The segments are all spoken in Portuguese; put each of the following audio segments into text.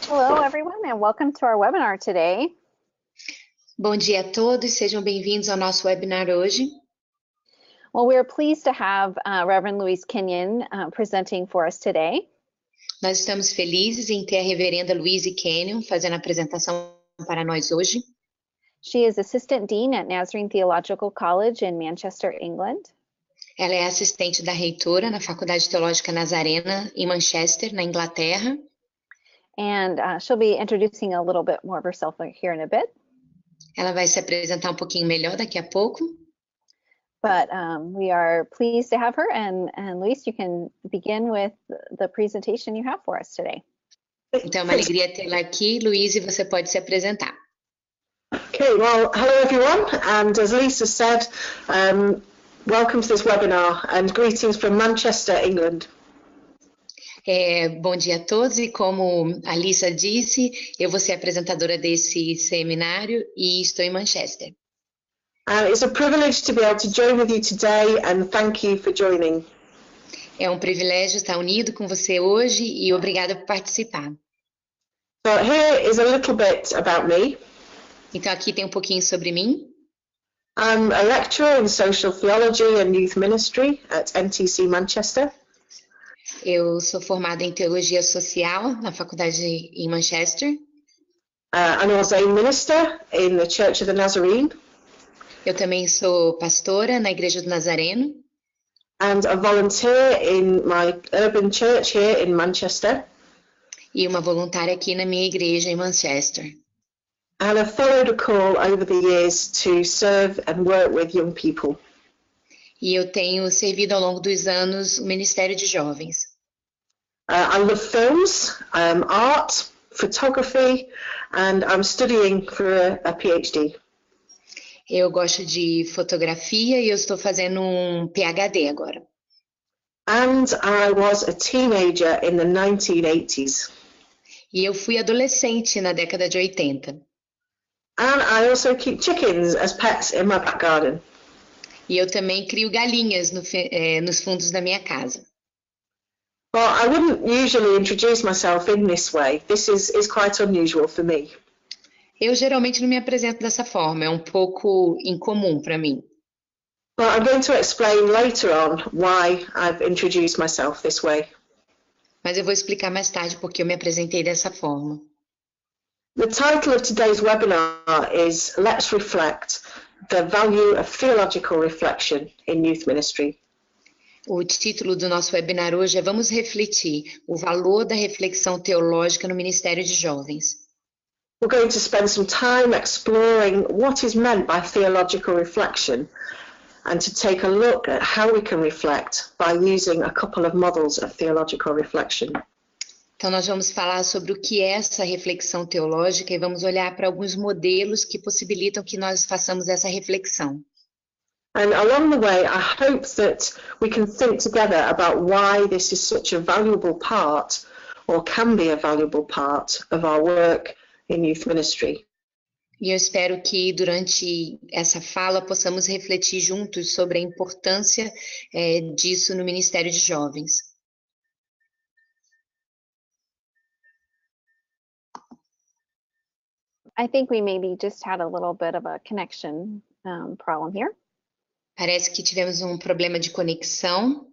Hello, everyone, and welcome to our webinar today. Bom dia a todos, sejam bem-vindos ao nosso webinar hoje. Well, we're pleased to have Reverend Louise Kenyon presenting for us today. Nós estamos felizes em ter a reverenda Louise Kenyon fazendo a apresentação para nós hoje. She is Assistant Dean at Nazarene Theological College in Manchester, England. Ela é assistente da reitora na Faculdade Teológica Nazarena em Manchester, na Inglaterra. And she'll be introducing a little bit more of herself here in a bit. Ela vai se apresentar um pouquinho melhor daqui a pouco. But we are pleased to have her, and Louise, you can begin with the presentation you have for us today. Então é uma alegria tê-la aqui. Louise, você pode se apresentar. Okay, well, hello everyone, and as Lisa said, welcome to this webinar and greetings from Manchester, England. Bom dia a todos, e como a Lisa disse, eu vou ser apresentadora desse seminário e estou em Manchester. It's a privilege to be able to join with you today, and thank you for joining. É um privilégio estar unido com você hoje e obrigada por participar. So here is a little bit about me. Então aqui tem um pouquinho sobre mim. I'm a lecturer in social theology and youth ministry at NTC Manchester. Eu sou formada em teologia social na faculdade em Manchester. I'm also a minister in the Church of the Nazarene. Eu também sou pastora na Igreja do Nazareno. And a volunteer in my urban church here in Manchester. E uma voluntária aqui na minha igreja em Manchester. And I've followed a call over the years to serve and work with young people. E eu tenho servido ao longo dos anos o Ministério de Jovens. I love films, art, photography, and I'm studying for a PhD. Eu gosto de fotografia e eu estou fazendo um PhD agora. And I was a teenager in the 1980s. E eu fui adolescente na década de 80. And I also keep chickens as pets in my back garden. E eu também crio galinhas nos fundos da minha casa. Well, I wouldn't usually introduce myself in this way. This is quite unusual for me. Eu geralmente não me apresento dessa forma, é um pouco incomum para mim. But I'm going to explain later on why I've introduced myself this way. Mas eu vou explicar mais tarde porque eu me apresentei dessa forma. The title of today's webinar is Let's Reflect, the Value of Theological Reflection in Youth Ministry. O título do nosso webinar hoje é Vamos refletir o valor da reflexão teológica no Ministério de Jovens. We're going to spend some time exploring what is meant by theological reflection and to take a look at how we can reflect by using a couple of models of theological reflection. Então nós vamos falar sobre o que é essa reflexão teológica e vamos olhar para alguns modelos que possibilitam que nós façamos essa reflexão. And along the way, I hope that we can think together about why this is such a valuable part, or can be a valuable part, of our work in youth ministry. E eu espero que durante essa fala possamos refletir juntos sobre a importância disso no Ministério de Jovens. I think we maybe just had a little bit of a connection problem here. Parece que tivemos um problema de conexão.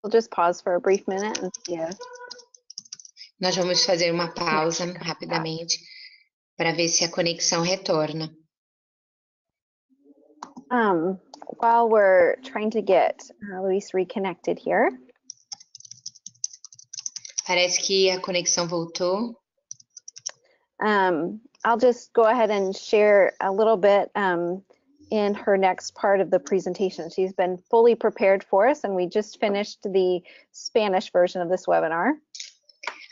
We'll just pause for a brief minute and see if... Nós vamos fazer uma pausa rapidamente para ver se a conexão retorna. While we're trying to get Louise reconnected here. Parece que a conexão voltou. I'll just go ahead and share a little bit in her next part of the presentation. She's been fully prepared for us, and we just finished the Spanish version of this webinar.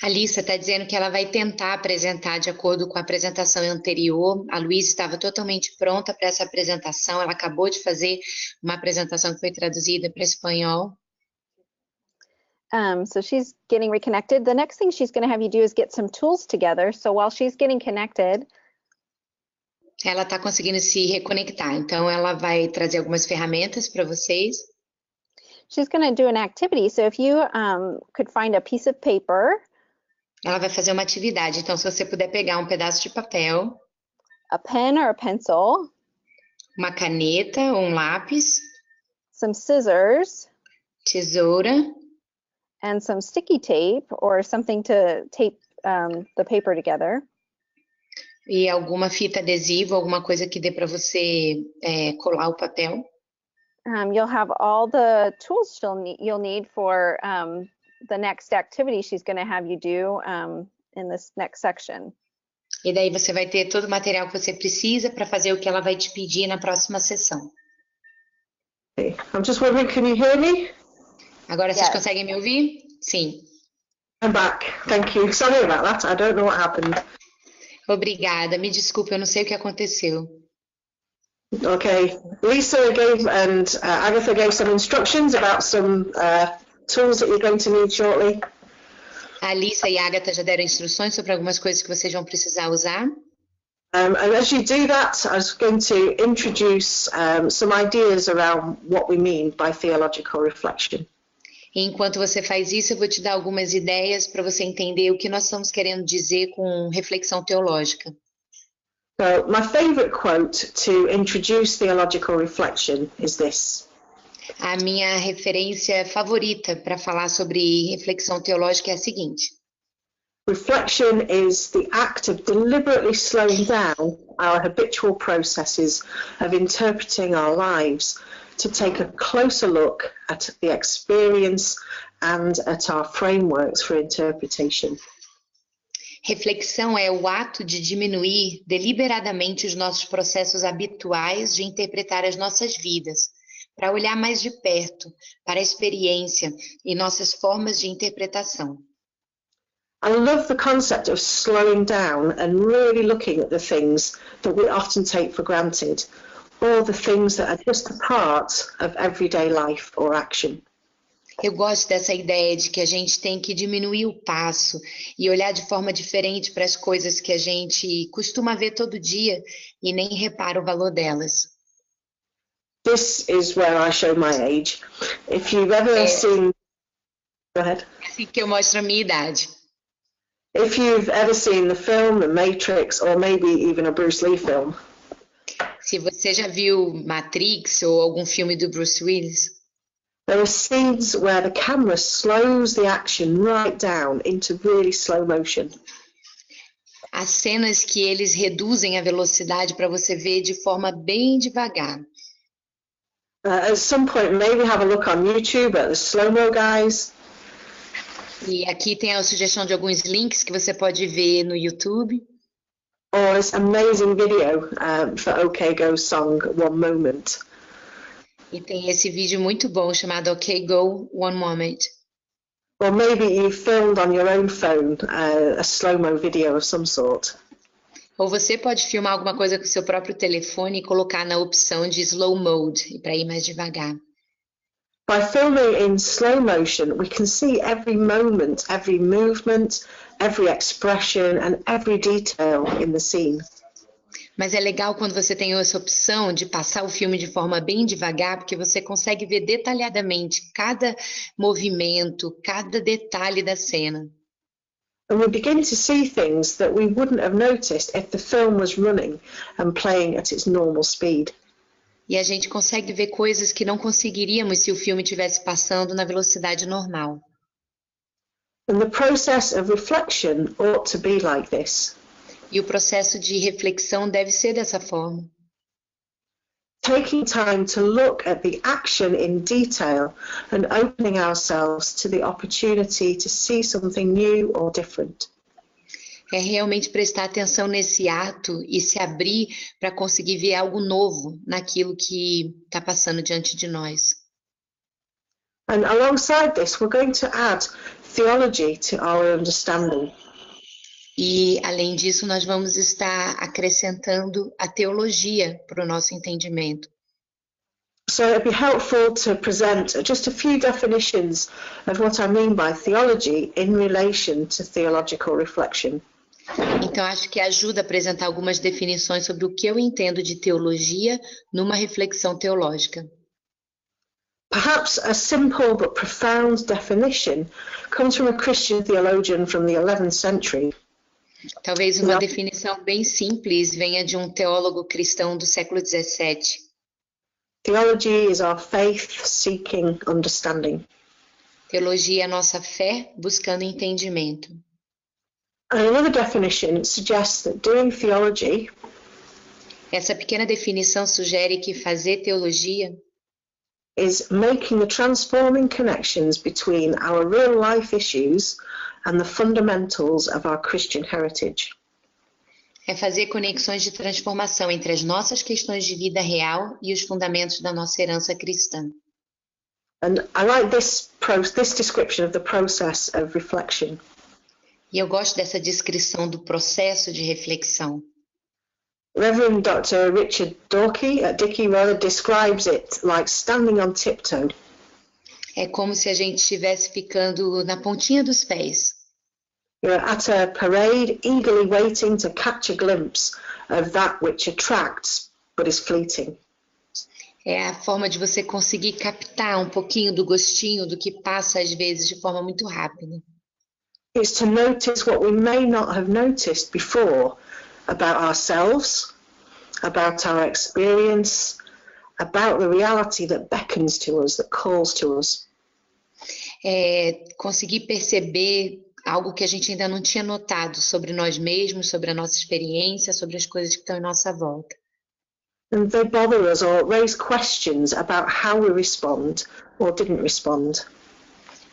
A Alissa está dizendo que ela vai tentar apresentar de acordo com a apresentação anterior. A Luísa estava totalmente pronta para essa apresentação. Ela acabou de fazer uma apresentação que foi traduzida para espanhol. So she's getting reconnected. The next thing she's going to have you do is get some tools together. So while she's getting connected, ela está conseguindo se reconectar. Então ela vai trazer algumas ferramentas para vocês. She's going to do an activity. So if you could find a piece of paper. Ela vai fazer uma atividade, então se você puder pegar um pedaço de papel, a pen or a pencil, uma caneta ou um lápis, some scissors, tesoura and some sticky tape or something to tape the paper together. e alguma fita adesiva, alguma coisa que dê para você colar o papel. You'll have all the tools you'll need for the next activity she's going to have you do in this next section. E daí você vai ter todo o material que você precisa para fazer o que ela vai te pedir na próxima sessão. Okay. I'm just wondering, can you hear me? Agora vocês Yes. conseguem me ouvir? Sim. I'm back. Thank you. Sorry about that. I don't know what happened. Obrigada. Me desculpe, eu não sei o que aconteceu. Okay. Lisa gave and Agatha gave some instructions about some tools that you're going to need shortly. A Alissa e a Agatha já deram instruções sobre algumas coisas que vocês vão precisar usar. And as you do that, I was going to introduce some ideas around what we mean by theological reflection. E enquanto você faz isso, eu vou te dar algumas ideias para você entender o que nós estamos querendo dizer com reflexão teológica. So my favorite quote to introduce theological reflection is this. A minha referência favorita para falar sobre reflexão teológica é a seguinte: Reflection is the act of deliberately slowing down our habitual processes of interpreting our lives to take a closer look at the experience and at our frameworks for interpretation. reflexão é o ato de diminuir deliberadamente os nossos processos habituais de interpretar as nossas vidas, para olhar mais de perto para a experiência e nossas formas de interpretação. I love the concept of slowing down and really looking at the things that we often take for granted, or the things that are just a part of everyday life or action. Eu gosto dessa ideia de que a gente tem que diminuir o passo e olhar de forma diferente para as coisas que a gente costuma ver todo dia e nem repara o valor delas. This is where I show my age. If you've ever seen... Go ahead. É assim que eu mostro a minha idade. If you've ever seen the film The Matrix, or maybe even a Bruce Lee film, Se você já viu Matrix ou algum filme do Bruce Willis, there are scenes where the camera slows the action right down into really slow motion. há cenas que eles reduzem a velocidade para você ver de forma bem devagar. At some point, maybe have a look on YouTube at the slow-mo guys. E aqui tem a sugestão de alguns links que você pode ver no YouTube. Or this amazing video for OK Go's song One Moment. E tem esse vídeo muito bom chamado OK Go, One Moment. Or maybe you filmed on your own phone a slow-mo video of some sort. Ou você pode filmar alguma coisa com o seu próprio telefone e colocar na opção de Slow Mode, para ir mais devagar. By filming in slow motion, we can see every moment, every movement, every expression and every detail in the scene. Mas é legal quando você tem essa opção de passar o filme de forma bem devagar, porque você consegue ver detalhadamente cada movimento, cada detalhe da cena. And we begin to see things that we wouldn't have noticed if the film was running and playing at its normal speed. E a gente consegue ver coisas que não conseguiríamos se o filme estivesse passando na velocidade normal. And the process of reflection ought to be like this. E o processo de reflexão deve ser dessa forma. Taking time to look at the action in detail and opening ourselves to the opportunity to see something new or different. É realmente prestar atenção nesse ato e se abrir para conseguir ver algo novo naquilo que está passando diante de nós. And alongside this, we're going to add theology to our understanding. E, além disso, nós vamos estar acrescentando a teologia para o nosso entendimento. So it'd be helpful to present just a few definitions of what I mean by theology in relation to theological reflection. Então, acho que ajuda a apresentar algumas definições sobre o que eu entendo de teologia numa reflexão teológica. Perhaps a simple but profound definition comes from a Christian theologian from the 11th century. Talvez uma definição bem simples venha de um teólogo cristão do século XVII. Theology is our faith seeking understanding. Teologia é a nossa fé buscando entendimento. And another definition suggests that doing theology Essa pequena definição sugere que fazer teologia is making the transforming connections between our real life issues and the fundamentals of our Christian heritage. é fazer conexões de transformação entre as nossas questões de vida real e os fundamentos da nossa herança cristã. And I like this description of the process of reflection. E eu gosto dessa descrição do processo de reflexão. Reverend Dr. Richard Dickey describes it like standing on tiptoe. É como se a gente estivesse ficando na pontinha dos pés. You're at a parade, eagerly waiting to catch a glimpse of that which attracts but is fleeting. É a forma de você conseguir captar um pouquinho do gostinho do que passa às vezes de forma muito rápida. It's to notice what we may not have noticed before about ourselves, about our experience, about the reality that beckons to us, that calls to us. É conseguir perceber algo que a gente ainda não tinha notado sobre nós mesmos, sobre a nossa experiência, sobre as coisas que estão em nossa volta. And they bother us or raise questions about how we respond or didn't respond.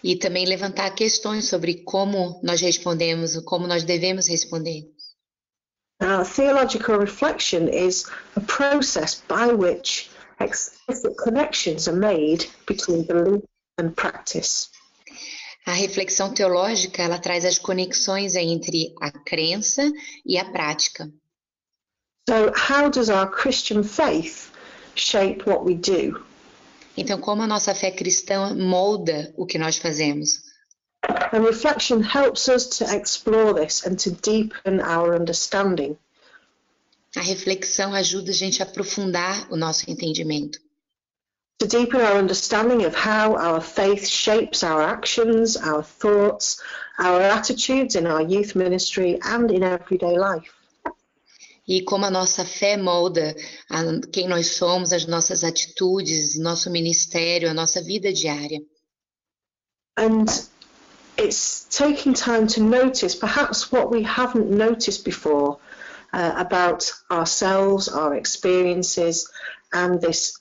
E também levantar questões sobre como nós respondemos, como nós devemos responder. Now, theological reflection is a process by which explicit connections are made between belief and practice. A reflexão teológica, ela traz as conexões entre a crença e a prática. So, how does our Christian faith shape what we do? Então, como a nossa fé cristã molda o que nós fazemos? And reflection helps us to explore this and to deepen our understanding. A reflexão ajuda a gente a aprofundar o nosso entendimento. To deepen our understanding of how our faith shapes our actions, our thoughts, our attitudes in our youth ministry and in everyday life. E como a nossa fé molda quem nós somos, as nossas atitudes, nosso ministério, a nossa vida diária. And it's taking time to notice perhaps what we haven't noticed before about ourselves, our experiences, and this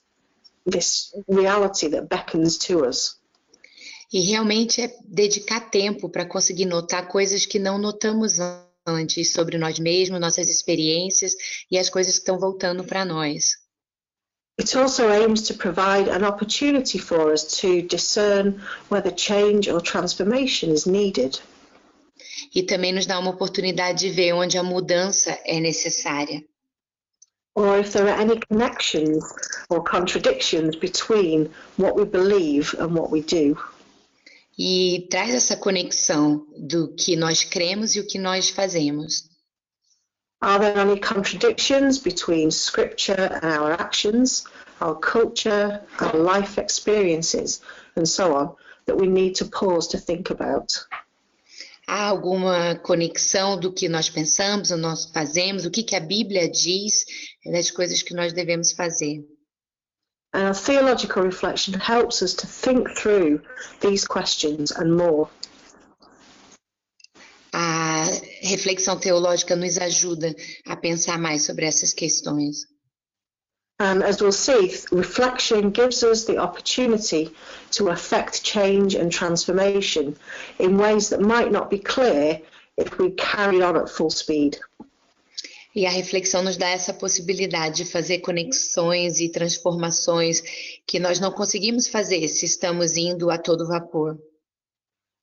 reality that beckons to us. E realmente é dedicar tempo para conseguir notar coisas que não notamos antes sobre nós mesmos, nossas experiências e as coisas que estão voltando para nós. It also aims to provide an opportunity for us to discern whether change or transformation is needed. E também nos dá uma oportunidade de ver onde a mudança é necessária. Or if there are any connections or contradictions between what we believe and what we do. E traz essa conexão do que nós cremos e o que nós fazemos. Are there any contradictions between scripture and our actions, our culture, our life experiences, and so on, that we need to pause to think about? Há alguma conexão do que nós pensamos, o nós fazemos, o que a Bíblia diz das coisas que nós devemos fazer? And theological reflection helps us to think through these questions and more. A reflexão teológica nos ajuda a pensar mais sobre essas questões. And as we'll see, reflection gives us the opportunity to affect change and transformation in ways that might not be clear if we carry on at full speed. E a reflexão nos dá essa possibilidade de fazer conexões e transformações que nós não conseguimos fazer se estamos indo a todo vapor.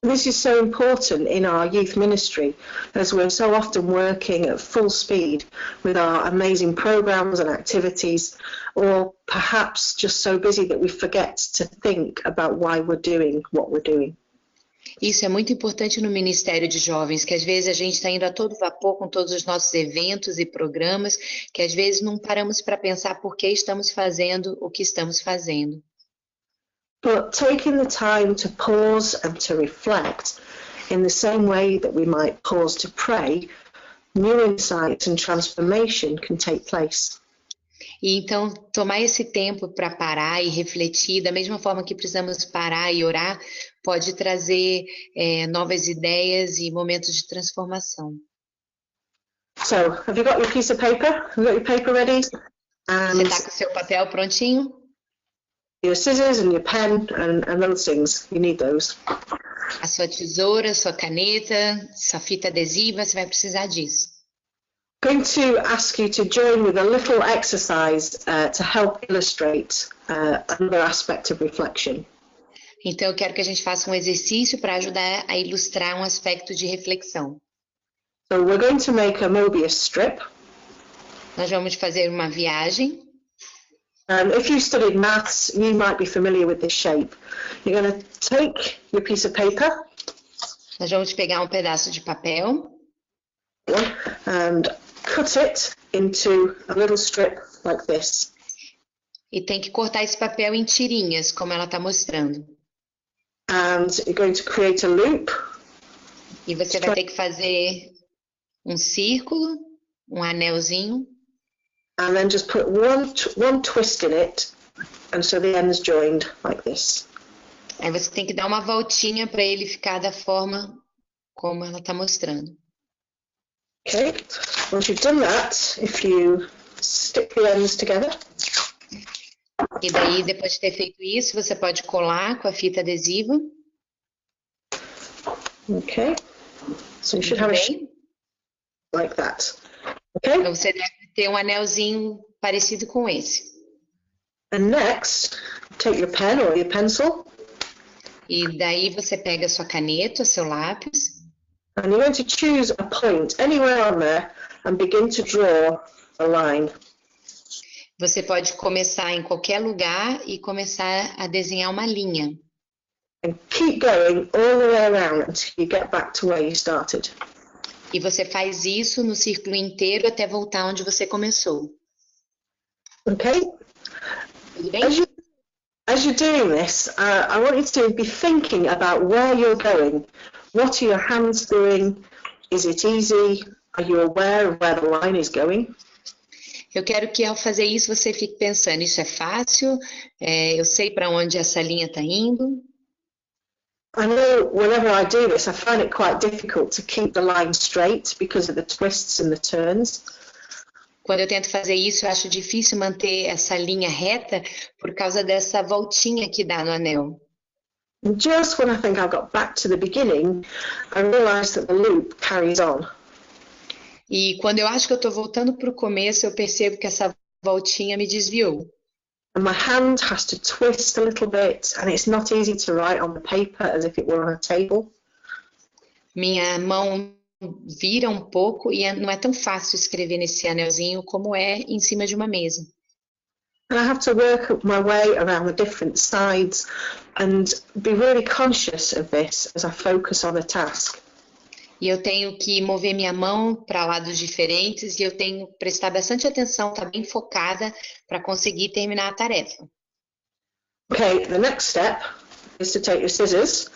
This is so important in our youth ministry, as we're so often working at full speed with our amazing programs and activities, or perhaps just so busy that we forget to think about why we're doing what we're doing. Isso é muito importante no Ministério de Jovens, que às vezes a gente está indo a todo vapor com todos os nossos eventos e programas, que às vezes não paramos para pensar por que estamos fazendo o que estamos fazendo. but taking the time to pause and to reflect in the same way that we might pause to pray, new insights and transformation can take place. E então, tomar esse tempo para parar e refletir, da mesma forma que precisamos parar e orar, pode trazer novas ideias e momentos de transformação. So, have you got your piece of paper? Have you got your paper ready? Você And está com o seu papel prontinho? your scissors and your pen and those things. You need those. A sua tesoura, sua caneta, sua fita adesiva, você vai precisar disso. Going to ask you to join with a little exercise to help illustrate another aspect of reflection. Então, eu quero que a gente faça um exercício para ajudar a ilustrar um aspecto de reflexão. So we're going to make a Mobius strip. Nós vamos fazer uma viagem. If you studied maths, you might be familiar with this shape. You're going to take your piece of paper Nós vamos pegar um pedaço de papel and cut it into a little strip like this. e tem que cortar esse papel em tirinhas, como ela está mostrando. And you're going to create a loop. E você vai ter que fazer um círculo, um anelzinho, And then just put one twist in it, and so the end's joined like this. aí você tem que dar uma voltinha para ele ficar da forma como ela está mostrando. Okay, once you've done that, if you stick the ends together, E daí, depois de ter feito isso, você pode colar com a fita adesiva. okay, so you should Muito have a bem. shape like that. Okay, Então, você deve ter um anelzinho parecido com esse. and next, take your pen or your pencil, E daí você pega a sua caneta, seu lápis, and you're going to choose a point anywhere on there and begin to draw a line. você pode começar em qualquer lugar e começar a desenhar uma linha. And keep going all the way around until you get back to where you started. E você faz isso no círculo inteiro até voltar onde você começou. Okay? Tudo bem? As you're doing this, I want you to be thinking about where you're going. What are your hands doing? Is it easy? Are you aware of where the line is going? Eu quero que ao fazer isso você fique pensando, isso é fácil? Eu sei para onde essa linha está indo? I know whenever I do this, I find it quite difficult to keep the line straight because of the twists and the turns. Quando eu tento fazer isso, eu acho difícil manter essa linha reta por causa dessa voltinha que dá no anel. And just when I think I've got back to the beginning, I realise that the loop carries on. E quando eu acho que eu estou voltando para o começo, eu percebo que essa voltinha me desviou. And my hand has to twist a little bit, and it's not easy to write on the paper as if it were on a table. Minha mão vira um pouco e não é tão fácil escrever nesse anelzinho como é em cima de uma mesa. And I have to work my way around the different sides and be really conscious of this as I focus on the task. E eu tenho que mover minha mão para lados diferentes e eu tenho que prestar bastante atenção, estar bem focada para conseguir terminar a tarefa. Okay, the next step is to take your scissors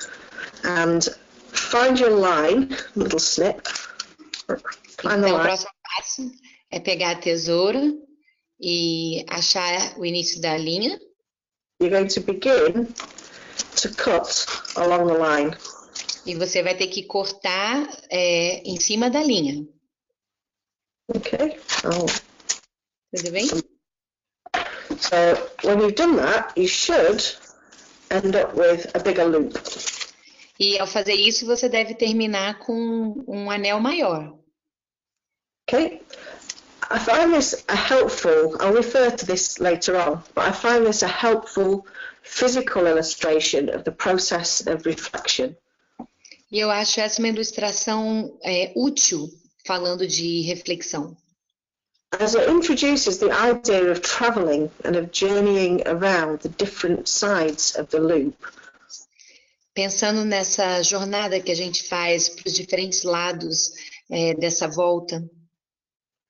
and find your line, little snip. Find the Então, o line. próximo passo é pegar a tesoura e achar o início da linha. You're going to begin to cut along the line. E você vai ter que cortar em cima da linha. Okay. Oh. Tudo bem? So when you've done that, you should end up with a bigger loop. E ao fazer isso, você deve terminar com um anel maior. Okay. I find this a helpful, I'll refer to this later on, but I find this a helpful physical illustration of the process of reflection. E eu acho essa uma ilustração útil, falando de reflexão. As it introduces the idea of travelling and of journeying around the different sides of the loop. Pensando nessa jornada que a gente faz para os diferentes lados dessa volta.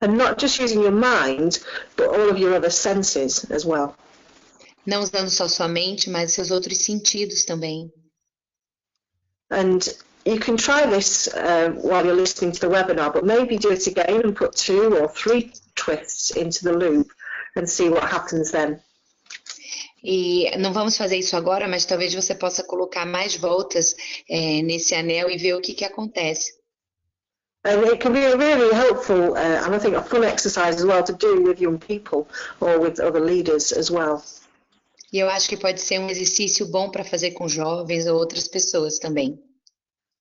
And not just using your mind, but all of your other senses as well. não usando só sua mente, mas seus outros sentidos também. And you can try this while you're listening to the webinar, but maybe do it again and put 2 or 3 twists into the loop and see what happens then. E não vamos fazer isso agora, mas talvez você possa colocar mais voltas nesse anel e ver o que acontece. And it can be a really helpful and I think a fun exercise as well to do with young people or with other leaders as well. E eu acho que pode ser um exercício bom para fazer com jovens ou outras pessoas também.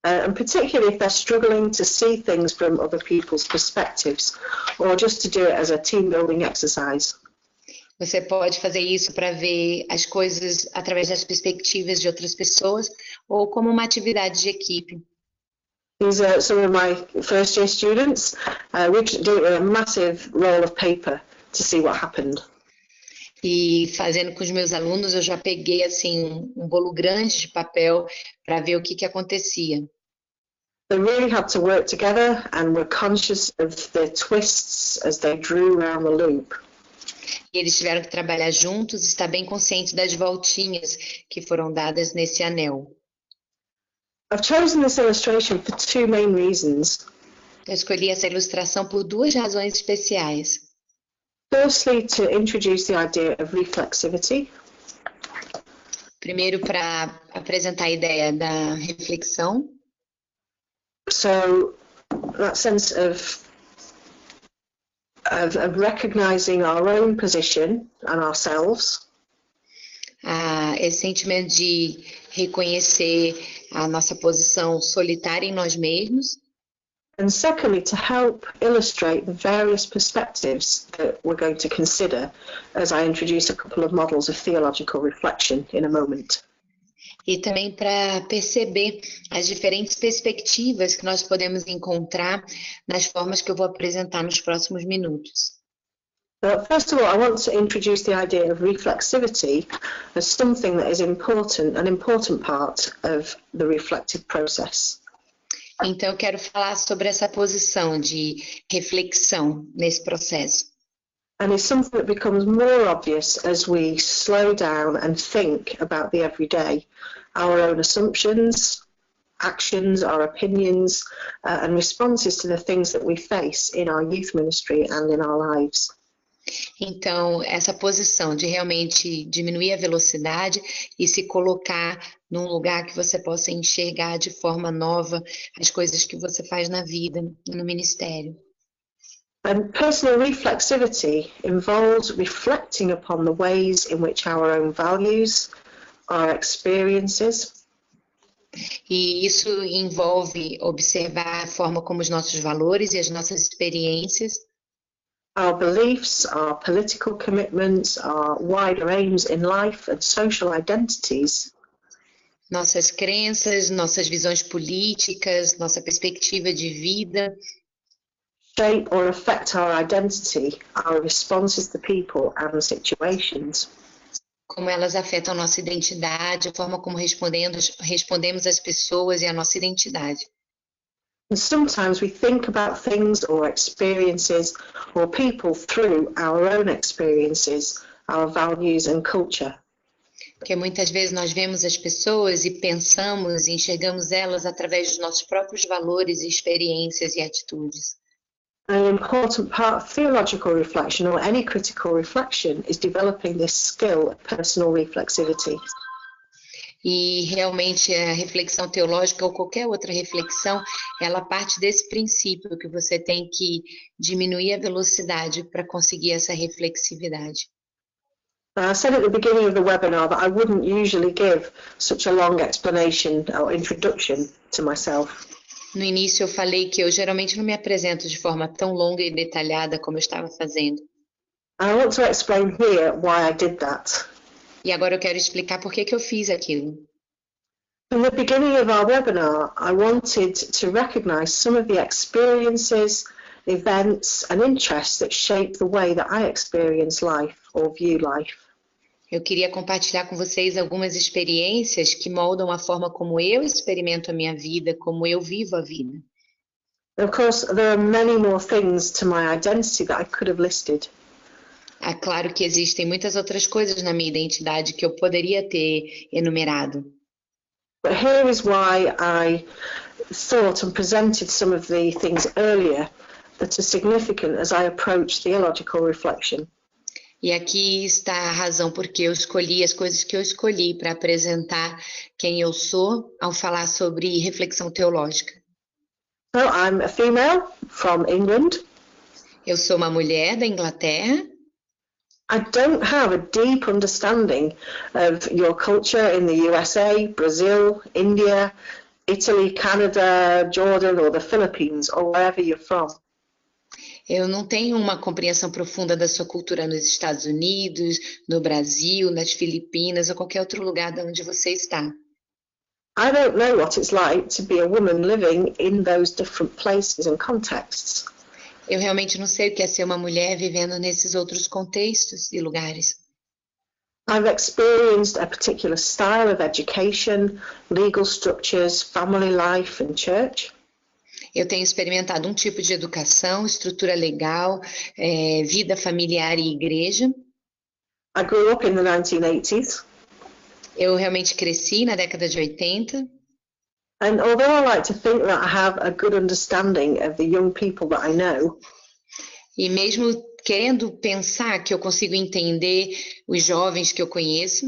And particularly if they're struggling to see things from other people's perspectives, or just to do it as a team building exercise. Você pode fazer isso para ver as coisas através das perspectivas de outras pessoas ou como uma atividade de equipe. These are some of my first year students. We do a massive roll of paper to see what happened. E fazendo com os meus alunos, eu já peguei assim um bolo grande de papel para ver o que acontecia. They really had to work together and were conscious of the twists as they drew around the loop. E eles tiveram que trabalhar juntos e estar bem conscientes das voltinhas que foram dadas nesse anel. I've chosen this illustration for 2 main reasons. Eu escolhi essa ilustração por 2 razões especiais. Firstly, to introduce the idea of reflexivity. Primeiro, para apresentar a ideia da reflexão. So that sense of recognizing our own position and ourselves. Esse sentimento de reconhecer a nossa posição solitária em nós mesmos. And secondly, to help illustrate the various perspectives that we're going to consider as I introduce a couple of models of theological reflection in a moment. E também para perceber as diferentes perspectivas que nós podemos encontrar nas formas que eu vou apresentar nos próximos minutos. First of all, I want to introduce the idea of reflexivity as something that is an important part of the reflective process. Então, eu quero falar sobre essa posição de reflexão nesse processo. And it's something that becomes more obvious as we slow down and think about the everyday, our own assumptions, actions, our opinions, and responses to the things that we face in our youth ministry and in our lives. Então, essa posição de realmente diminuir a velocidade e se colocar num lugar que você possa enxergar de forma nova as coisas que você faz na vida, no ministério. And personal reflexivity involves reflecting upon the ways in which our own values, our experiences, E isso envolve observar a forma como os nossos valores e as nossas experiências, our beliefs, our political commitments, our wider aims in life and social identities, nossas crenças, nossas visões políticas, nossa perspectiva de vida, shape or affect our identity, our responses to people and situations. como elas afetam a nossa identidade, a forma como respondemos às pessoas e a nossa identidade. And sometimes we think about things or experiences or people through our own experiences, our values and culture. Porque muitas vezes nós vemos as pessoas e pensamos e enxergamos elas através dos nossos próprios valores, experiências e atitudes. An important part of theological reflection or any critical reflection is developing this skill of personal reflexivity. E realmente a reflexão teológica ou qualquer outra reflexão, ela parte desse princípio que você tem que diminuir a velocidade para conseguir essa reflexividade. I said at the beginning of the webinar that I wouldn't usually give such a long explanation or introduction to myself. No início eu falei que eu geralmente não me apresento de forma tão longa e detalhada como eu estava fazendo. I want to explain here why I did that. E agora eu quero explicar por que eu fiz aquilo. From the beginning of our webinar, I wanted to recognize some of the experiences, events and interests that shape the way that I experience life or view life. Eu queria compartilhar com vocês algumas experiências que moldam a forma como eu experimento a minha vida, como eu vivo a vida. Of course, there are many more things to my identity that I could have listed. É claro que existem muitas outras coisas na minha identidade que eu poderia ter enumerado. But here is why I thought and presented some of the things earlier that are significant as I approach theological reflection. E aqui está a razão porque eu escolhi as coisas que eu escolhi para apresentar quem eu sou ao falar sobre reflexão teológica. So I'm a female from England. Eu sou uma mulher da Inglaterra. I don't have a deep understanding of your culture in the USA, Brazil, India, Italy, Canada, Jordan or the Philippines or wherever you're from. Eu não tenho uma compreensão profunda da sua cultura nos Estados Unidos, no Brasil, nas Filipinas ou qualquer outro lugar de onde você está. I don't know what it's like to be a woman living in those different places and contexts. Eu realmente não sei o que é ser uma mulher vivendo nesses outros contextos e lugares. I've experienced a particular style of education, legal structures, family life and church. Eu tenho experimentado um tipo de educação, estrutura legal, vida familiar e igreja. I grew up in the 1980s. Eu realmente cresci na década de 80. And although I like to think that I have a good understanding of the young people that I know, E mesmo querendo pensar que eu consigo entender os jovens que eu conheço,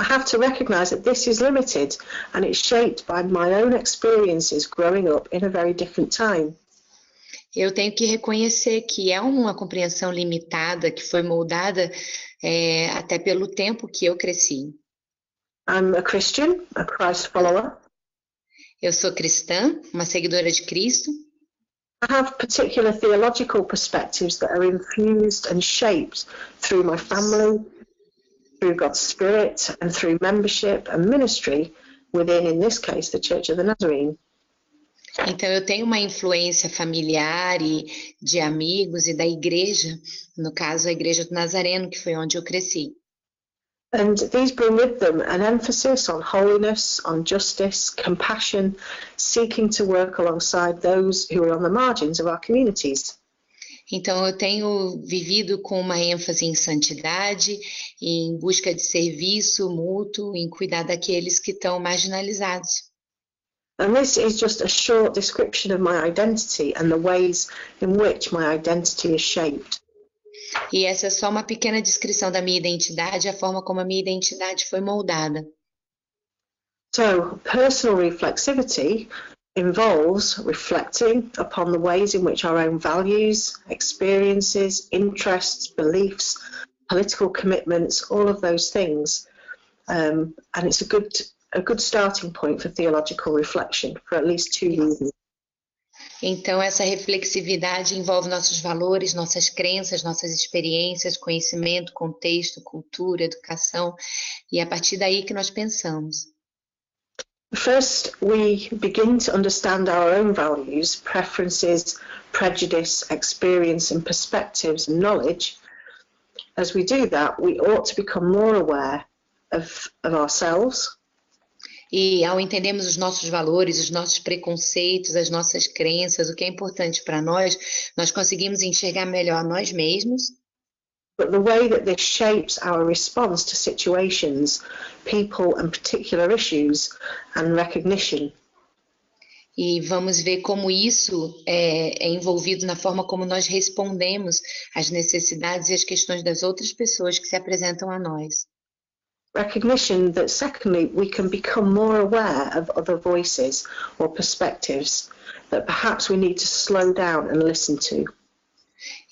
I have to recognize that this is limited and it's shaped by my own experiences growing up in a very different time. eu tenho que reconhecer que é uma compreensão limitada, que foi moldada até pelo tempo que eu cresci. I'm a Christian, a Christ follower. Eu sou cristã, uma seguidora de Cristo. I have particular theological perspectives that are infused and shaped through my family, through God's Spirit, and through membership and ministry within, in this case, the Church of the Nazarene. Então, eu tenho uma influência familiar e de amigos e da igreja, no caso, a Igreja do Nazareno, que foi onde eu cresci. And these bring with them an emphasis on holiness, on justice, compassion, seeking to work alongside those who are on the margins of our communities. Então, eu tenho vivido com uma ênfase em santidade, em busca de serviço mútuo, em cuidar daqueles que estão marginalizados. And this is just a short description of my identity and the ways in which my identity is shaped. E essa é só uma pequena descrição da minha identidade, a forma como a minha identidade foi moldada. So, personal reflexivity involves reflecting upon the ways in which our own values, experiences, interests, beliefs, political commitments, all of those things. And it's a good starting point for theological reflection for at least 2 reasons. Então, essa reflexividade envolve nossos valores, nossas crenças, nossas experiências, conhecimento, contexto, cultura, educação, e é a partir daí que nós pensamos. First, we begin to understand our own values, preferences, prejudice, experience and perspectives and knowledge. As we do that, we ought to become more aware of ourselves. E ao entendermos os nossos valores, os nossos preconceitos, as nossas crenças, o que é importante para nós, nós conseguimos enxergar melhor nós mesmos. But the way that this shapes our response to situations, people and particular issues and recognition. E vamos ver como isso é envolvido na forma como nós respondemos às necessidades e às questões das outras pessoas que se apresentam a nós. Recognition that, secondly, we can become more aware of other voices or perspectives that perhaps we need to slow down and listen to.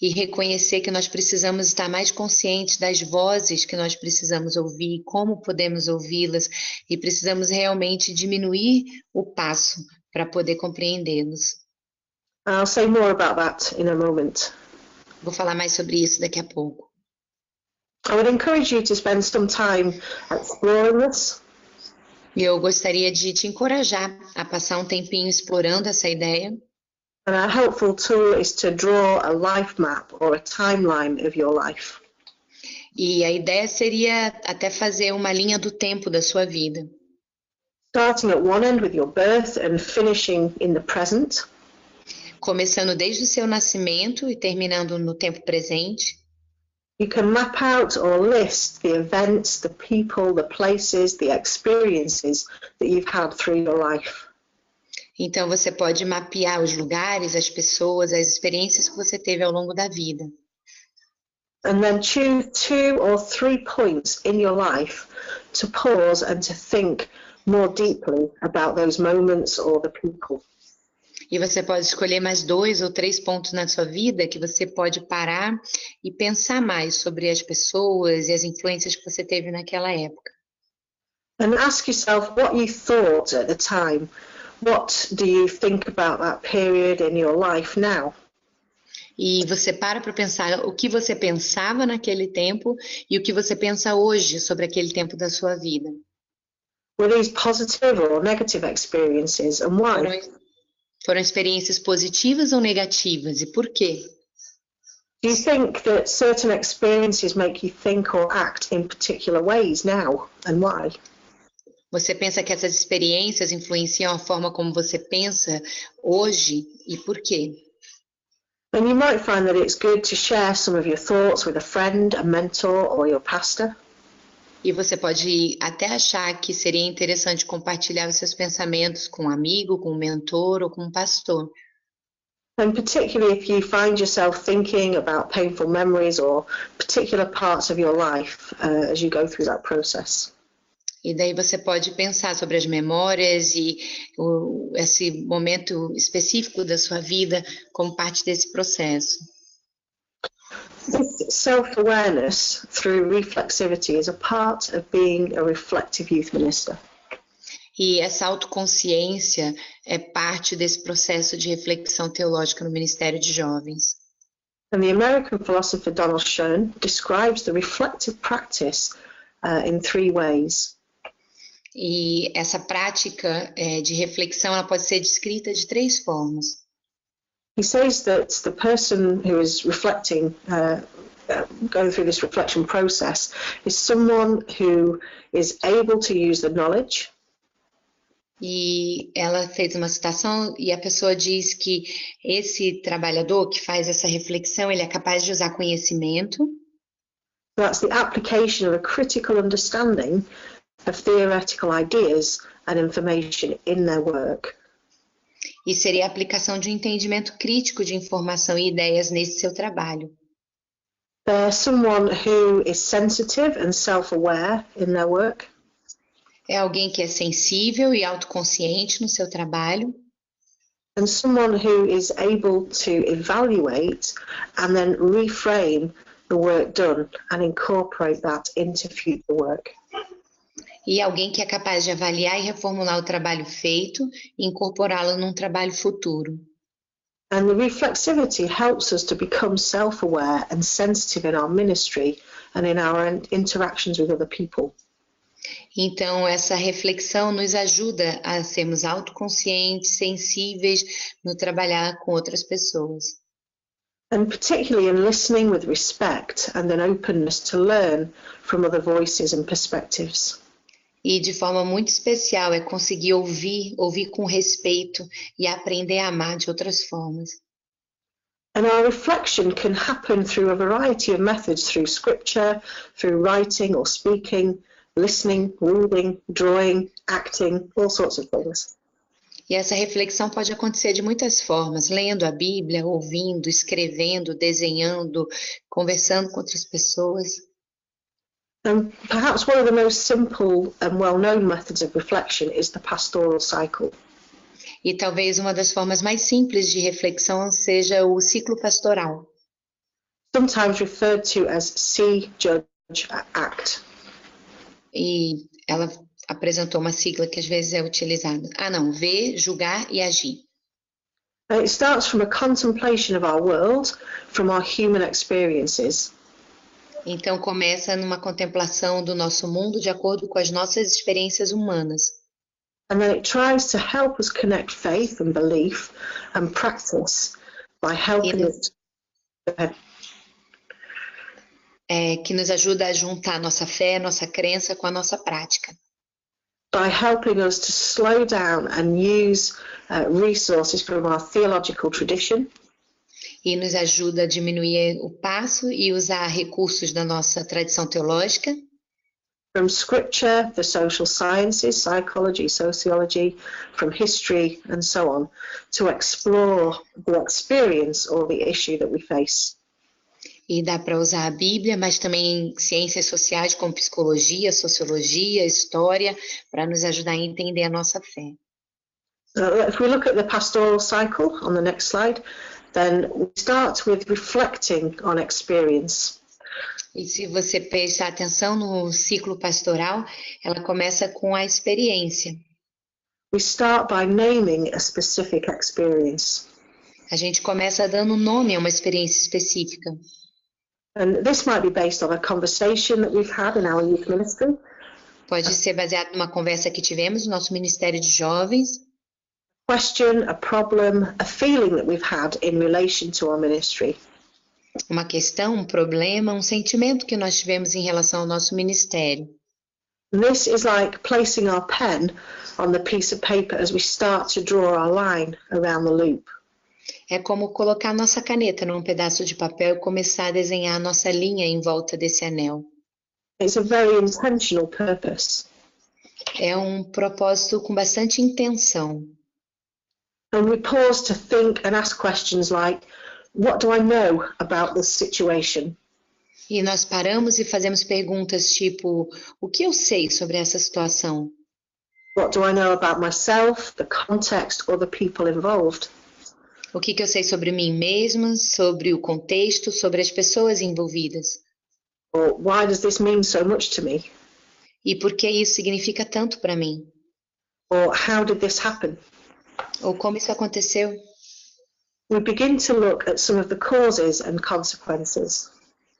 E reconhecer que nós precisamos estar mais conscientes das vozes que nós precisamos ouvir, como podemos ouvi-las, e precisamos realmente diminuir o passo para poder compreendê-los. I'll say more about that in a moment. Vou falar mais sobre isso daqui a pouco. I would encourage you to spend some time exploring this. Eu gostaria de te encorajar a passar um tempinho explorando essa ideia. And a helpful tool is to draw a life map or a timeline of your life. E a ideia seria até fazer uma linha do tempo da sua vida. Starting at one end with your birth and finishing in the present. Começando desde o seu nascimento e terminando no tempo presente. You can map out or list the events, the people, the places, the experiences that you've had through your life. Então você pode mapear os lugares, as pessoas, as experiências que você teve ao longo da vida. And then choose 2 or 3 points in your life to pause and to think more deeply about those moments or the people. E você pode escolher mais 2 ou 3 pontos na sua vida que você pode parar e pensar mais sobre as pessoas e as influências que você teve naquela época. And ask yourself what you thought at the time. What do you think about that period in your life now? E você para pensar o que você pensava naquele tempo e o que você pensa hoje sobre aquele tempo da sua vida. Were these positive or negative experiences, and why? Foram experiências positivas ou negativas, e por quê? Do you think that certain experiences make you think or act in particular ways now, and why? Você pensa que essas experiências influenciam a forma como você pensa hoje, e por quê? And you might find that it's good to share some of your thoughts with a friend, a mentor, or your pastor. E você pode até achar que seria interessante compartilhar os seus pensamentos com um amigo, com um mentor ou com um pastor. And particularly if you find yourself thinking about painful memories or particular parts of your life as you go through that process. E daí você pode pensar sobre as memórias e esse momento específico da sua vida como parte desse processo. This self-awareness through reflexivity is a part of being a reflective youth minister. E essa autoconsciência é parte desse processo de reflexão teológica no Ministério de Jovens. And the American philosopher Donald Schoen describes the reflective practice in 3 ways. E essa prática de reflexão ela pode ser descrita de 3 formas. He says that the person who is reflecting, going through this reflection process, is someone who is able to use the knowledge. E ela fez uma citação e a pessoa diz que esse trabalhador que faz essa reflexão, ele é capaz de usar conhecimento. That's the application of a critical understanding of theoretical ideas and information in their work. E seria a aplicação de um entendimento crítico de informação e ideias nesse seu trabalho. They're someone who is sensitive and self-aware in their work. É alguém que é sensível e autoconsciente no seu trabalho. And someone who is able to evaluate and then reframe the work done and incorporate that into future work. E alguém que é capaz de avaliar e reformular o trabalho feito e incorporá-lo num trabalho futuro. And the reflexivity helps us to become self-aware and sensitive in our ministry and in our interactions with other people. Então, essa reflexão nos ajuda a sermos autoconscientes, sensíveis no trabalhar com outras pessoas. And particularly in listening with respect and an openness to learn from other voices and perspectives. E de forma muito especial é conseguir ouvir com respeito e aprender a amar de outras formas. And our reflection can happen through a variety of methods, through scripture, through writing or speaking, listening, reading, drawing, acting, all sorts of things. E essa reflexão pode acontecer de muitas formas, lendo a Bíblia, ouvindo, escrevendo, desenhando, conversando com outras pessoas. And perhaps one of the most simple and well-known methods of reflection is the pastoral cycle. E talvez uma das formas mais simples de reflexão seja o ciclo pastoral. Sometimes referred to as see, judge, act. E ela apresentou uma sigla que às vezes é utilizada. Ver, julgar e agir. And it starts from a contemplation of our world, from our human experiences. Então começa numa contemplação do nosso mundo de acordo com as nossas experiências humanas. And then it tries to help us connect faith and belief and practice by helping us. Que nos ajuda a juntar nossa fé, nossa crença com a nossa prática. By helping us to slow down and use resources from our theological tradition. e nos ajuda a diminuir o passo e usar recursos da nossa tradição teológica, from scripture, the social sciences, psychology, sociology, from history, and so on, to explore the experience or the issue that we face. e dá para usar a Bíblia, mas também ciências sociais como psicologia, sociologia, história, para nos ajudar a entender a nossa fé. If we look at the pastoral cycle on the next slide, then we start with reflecting on experience. E se você prestar atenção no ciclo pastoral, ela começa com a experiência. We start by naming a specific experience. A gente começa dando nome a uma experiência específica. And this might be based on a conversation that we've had in our youth ministry, Pode ser baseado numa conversa que tivemos no nosso Ministério de Jovens, question, a problem, a feeling that we've had in relation to our ministry. uma questão, um problema, um sentimento que nós tivemos em relação ao nosso ministério. And this is like placing our pen on the piece of paper as we start to draw our line around the loop. É como colocar nossa caneta num pedaço de papel e começar a desenhar a nossa linha em volta desse anel. It's a very intentional purpose. É um propósito com bastante intenção. And we pause to think and ask questions like, what do I know about this situation? E nós paramos e fazemos perguntas tipo, o que eu sei sobre essa situação? What do I know about myself, the context, or the people involved? O que eu sei sobre mim mesma, sobre o contexto, sobre as pessoas envolvidas? Or why does this mean so much to me? E por que isso significa tanto para mim? Or how did this happen? Ou como isso aconteceu? We begin to look at some of the causes and consequences.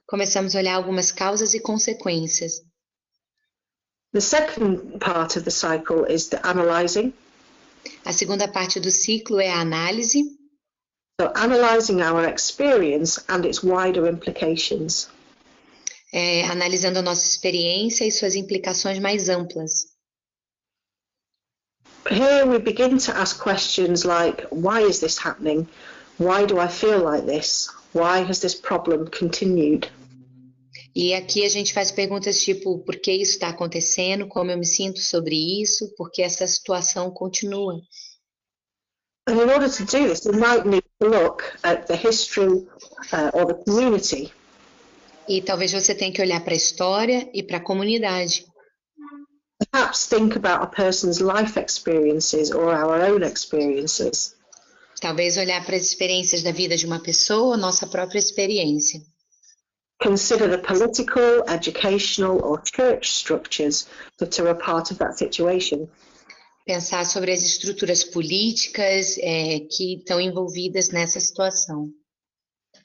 Começamos a olhar algumas causas e consequências. The second part of the cycle is the analysing. A segunda parte do ciclo é a análise. So analysing our experience and its wider implications. Analisando a nossa experiência e suas implicações mais amplas. Here we begin to ask questions like, why is this happening? Why do I feel like this? Why has this problem continued? E aqui a gente faz perguntas tipo, por que isso está acontecendo? Como eu me sinto sobre isso? Por que essa situação continua? And in order to do this, we might need to look at the history or the community. E talvez você tenha que olhar para a história e para a comunidade. Perhaps think about a person's life experiences or our own experiences. Talvez olhar para as experiências da vida de uma pessoa, nossa própria experiência. Consider the political, educational or church structures that are a part of that situation. Pensar sobre as estruturas políticas que estão envolvidas nessa situação.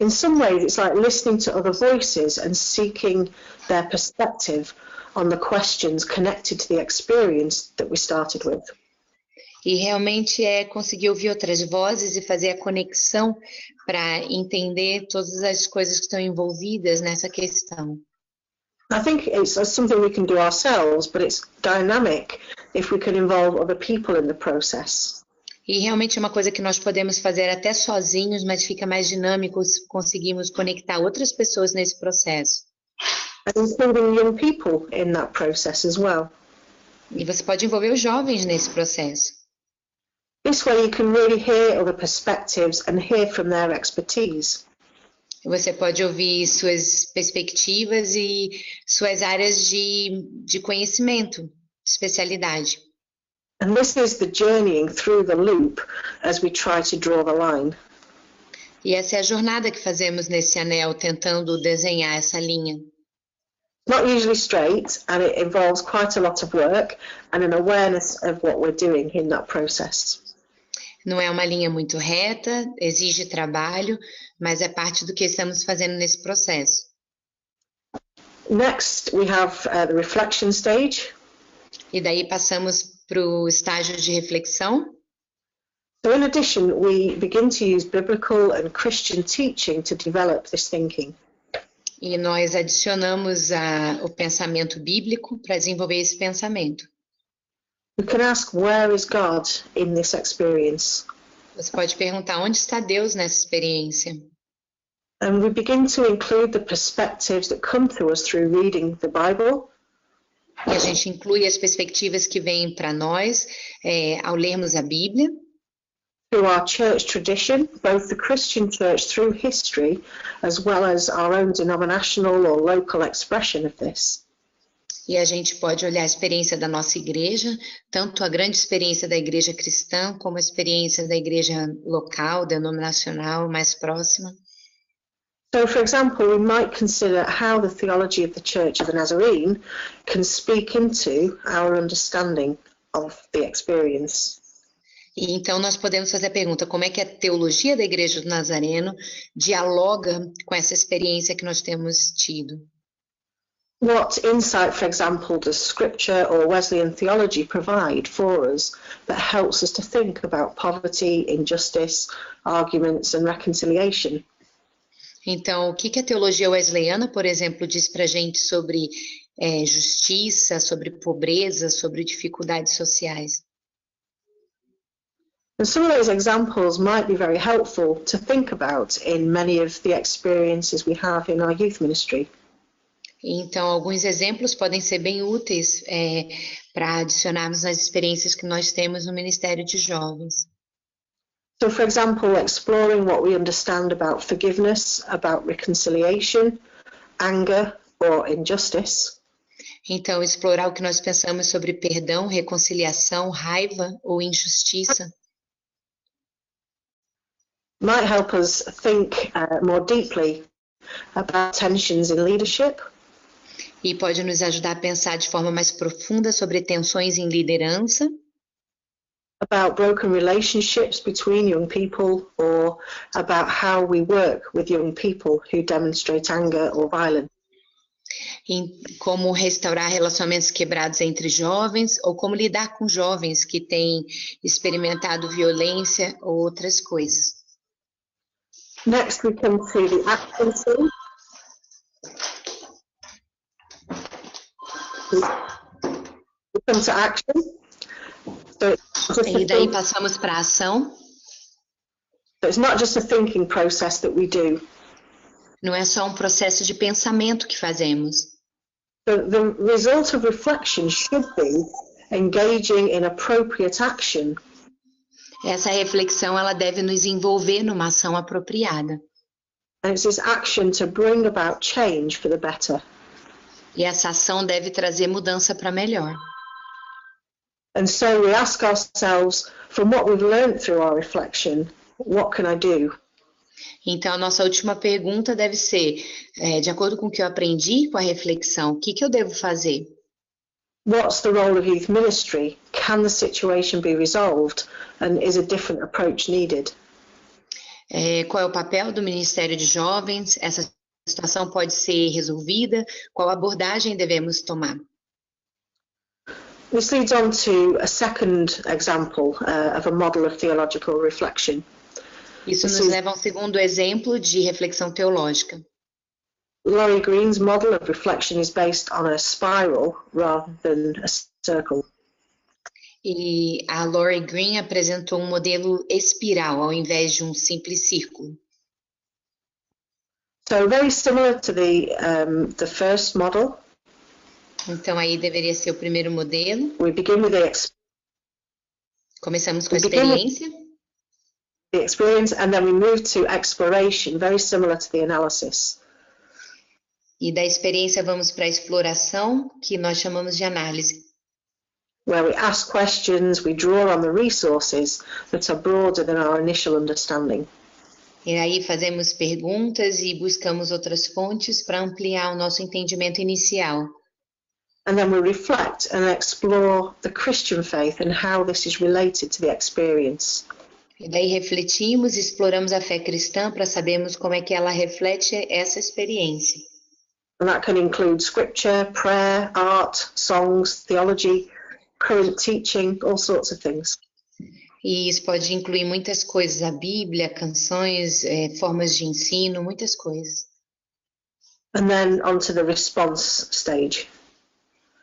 In some ways, it's like listening to other voices and seeking their perspective on the questions connected to the experience that we started with. E realmente é conseguir ouvir outras vozes e fazer a conexão para entender todas as coisas que estão envolvidas nessa questão. I think it's something we can do ourselves, but it's dynamic if we can involve other people in the process. E realmente é uma coisa que nós podemos fazer até sozinhos, mas fica mais dinâmico se conseguimos conectar outras pessoas nesse processo. And including young people in that process as well. E você pode envolver os jovens nesse processo. This way you can really hear other perspectives and hear from their expertise. Você pode ouvir suas perspectivas e suas áreas de conhecimento, de especialidade. And this is the journeying through the loop as we try to draw the line. E essa é a jornada que fazemos nesse anel, tentando desenhar essa linha. Not usually straight, and it involves quite a lot of work and an awareness of what we're doing in that process. Não é uma linha muito reta, exige trabalho, mas é parte do que estamos fazendo nesse processo. Next, we have the reflection stage. E daí passamos para o estágio de reflexão. So in addition, we begin to use biblical and Christian teaching to develop this thinking. E nós adicionamos o pensamento bíblico para desenvolver esse pensamento. We can ask, where is God in this experience? Você pode perguntar, onde está Deus nessa experiência? And we begin to include the perspectives that come to us through reading the Bible. E a gente inclui as perspectivas que vêm para nós ao lermos a Bíblia. Through our church tradition, both the Christian church through history, as well as our own denominational or local expression of this. E a gente pode olhar a experiência da nossa igreja, tanto a grande experiência da igreja cristã, como a experiência da igreja local, denominacional, mais próxima. So, for example, we might consider how the theology of the Church of the Nazarene can speak into our understanding of the experience. E então nós podemos fazer a pergunta, como é que a teologia da Igreja do Nazareno dialoga com essa experiência que nós temos tido? What insight, for example, does Scripture or Wesleyan theology provide for us that helps us to think about poverty, injustice, arguments and reconciliation? Então, o que a teologia wesleyana, por exemplo, diz para a gente sobre justiça, sobre pobreza, sobre dificuldades sociais? And some of those examples might be very helpful to think about in many of the experiences we have in our youth ministry. Então, alguns exemplos podem ser bem úteis para adicionarmos nas experiências que nós temos no Ministério de Jovens. So, for example, exploring what we understand about forgiveness, about reconciliation, anger or injustice. Então, explorar o que nós pensamos sobre perdão, reconciliação, raiva ou injustiça. Might help us think more deeply about tensions in leadership. E pode nos ajudar a pensar de forma mais profunda sobre tensões em liderança. About broken relationships between young people or about how we work with young people who demonstrate anger or violence. Em como restaurar relacionamentos quebrados entre jovens ou como lidar com jovens que têm experimentado violência ou outras coisas. Next, we come to the action scene. We come to action. E daí passamos para a ação. So it's not just a thinking process that we do. Não é só um processo de pensamento que fazemos. The result of reflection should be engaging in appropriate action. Essa reflexão ela deve nos envolver numa ação apropriada. And it's this action to bring about change for the better. E essa ação deve trazer mudança para melhor. And so we ask ourselves, from what we've learned through our reflection, what can I do? Então, a nossa última pergunta deve ser, de acordo com o que eu aprendi com a reflexão, o que eu devo fazer? What's the role of youth ministry? Can the situation be resolved? And is a different approach needed? Qual é o papel do Ministério de Jovens? Essa situação pode ser resolvida? Qual abordagem devemos tomar? This leads on to a second example of a model of theological reflection. Isso nos leva a um segundo exemplo de reflexão teológica. Laurie Green's model of reflection is based on a spiral rather than a circle. E a Laurie Green apresentou um modelo espiral ao invés de um simples círculo. So very similar to the first model. Então aí deveria ser o primeiro modelo. We begin with Começamos com a experiência. The experience, and then we move to exploration, very similar to the analysis. E da experiência vamos para a exploração, que nós chamamos de análise. Where we ask questions, we draw on the resources that are broader than our initial understanding. E aí fazemos perguntas e buscamos outras fontes para ampliar o nosso entendimento inicial. And then we reflect and explore the Christian faith and how this is related to the experience. E daí refletimos e exploramos a fé cristã para sabermos como é que ela reflete essa experiência. And that can include scripture, prayer, art, songs, theology, current teaching, all sorts of things. E isso pode incluir muitas coisas, a Bíblia, canções, formas de ensino, muitas coisas. And then onto the response stage.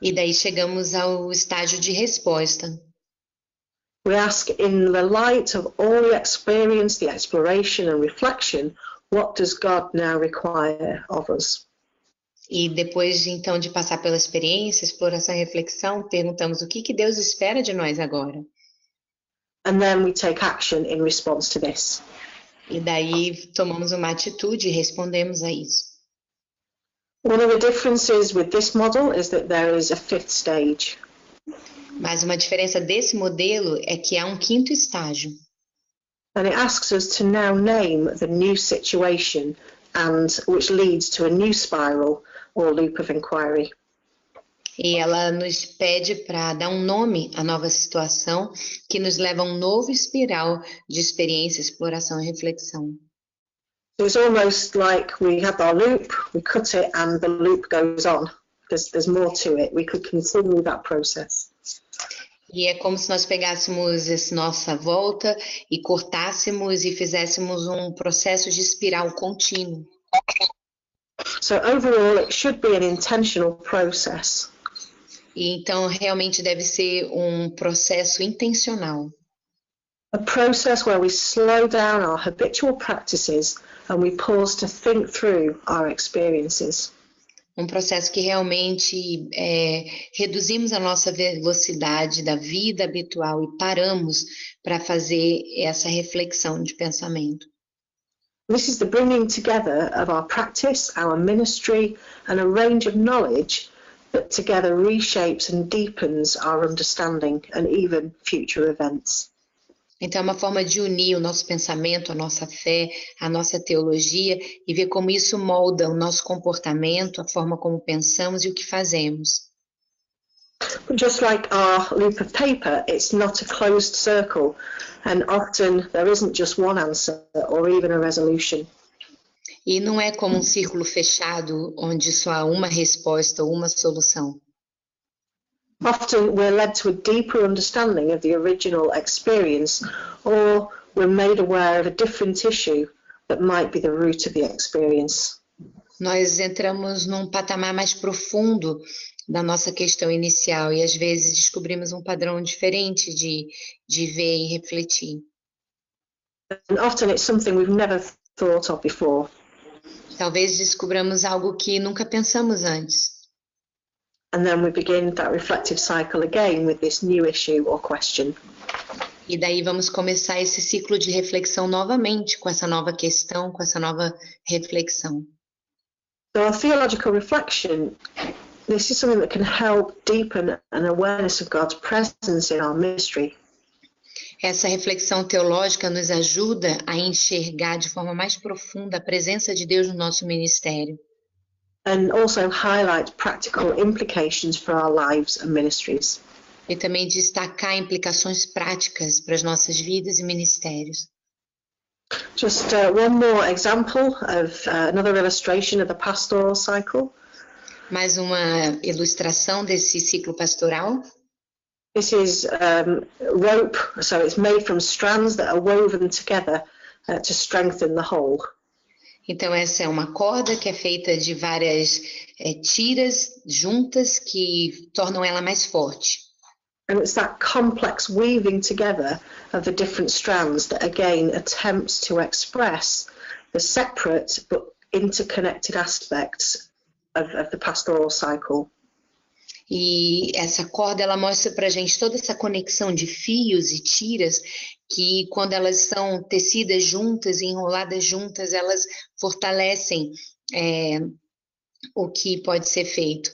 E daí chegamos ao estágio de resposta. We ask, in the light of all the experience, the exploration and reflection, What does God now require of us? E depois, então, de passar pela experiência, exploração e reflexão, perguntamos o que Deus espera de nós agora. And then we take action in response to this. E daí tomamos uma atitude e respondemos a isso. One of the differences with this model is that there is a fifth stage. Mas uma diferença desse modelo é que há um quinto estágio. And it asks us to now name the new situation and which leads to a new spiral or loop of inquiry. E ela nos pede para dar um nome à nova situação que nos leva a um novo espiral de experiência, exploração e reflexão. So it's almost like we have our loop, we cut it, and the loop goes on. There's more to it. We could continue that process. E é como se nós pegássemos essa nossa volta e cortássemos e fizéssemos um processo de espiral contínuo. So overall, it should be an intentional process. E então realmente deve ser um processo intencional. A process where we slow down our habitual practices and we pause to think through our experiences. Um processo que realmente reduzimos a nossa velocidade da vida habitual e paramos para fazer essa reflexão de pensamento. This is the bringing together of our practice, our ministry, and a range of knowledge that together reshapes and deepens our understanding and even future events. Então é uma forma de unir o nosso pensamento, a nossa fé, a nossa teologia e ver como isso molda o nosso comportamento, a forma como pensamos e o que fazemos. But just like our loop of paper, it's not a closed circle, and often there isn't just one answer or even a resolution. E não é como um círculo fechado onde só há uma resposta ou uma solução. Often we're led to a deeper understanding of the original experience, or we're made aware of a different issue that might be the root of the experience. Nós entramos num patamar mais profundo da nossa questão inicial e às vezes descobrimos um padrão diferente de ver e refletir. And often it's something we've never thought of before. Talvez descobramos algo que nunca pensamos antes. And then we begin that reflective cycle again with this new issue or question. E daí vamos começar esse ciclo de reflexão novamente, com essa nova questão, com essa nova reflexão. So our theological reflection, this is something that can help deepen an awareness of God's presence in our ministry. Essa reflexão teológica nos ajuda a enxergar de forma mais profunda a presença de Deus no nosso ministério. And also highlight practical implications for our lives and ministries. E também destacar implicações práticas para as nossas vidas e ministérios. Just one more example of another illustration of the pastoral cycle. Mais uma ilustração desse ciclo pastoral. This is rope, so it's made from strands that are woven together to strengthen the whole. Então essa é uma corda que é feita de várias tiras juntas que tornam ela mais forte. And it's that complex weaving together of the different strands that again attempts to express the separate but interconnected aspects of the pastoral cycle. E essa corda, ela mostra pra gente toda essa conexão de fios e tiras que quando elas são tecidas juntas e enroladas juntas, elas fortalecem o que pode ser feito.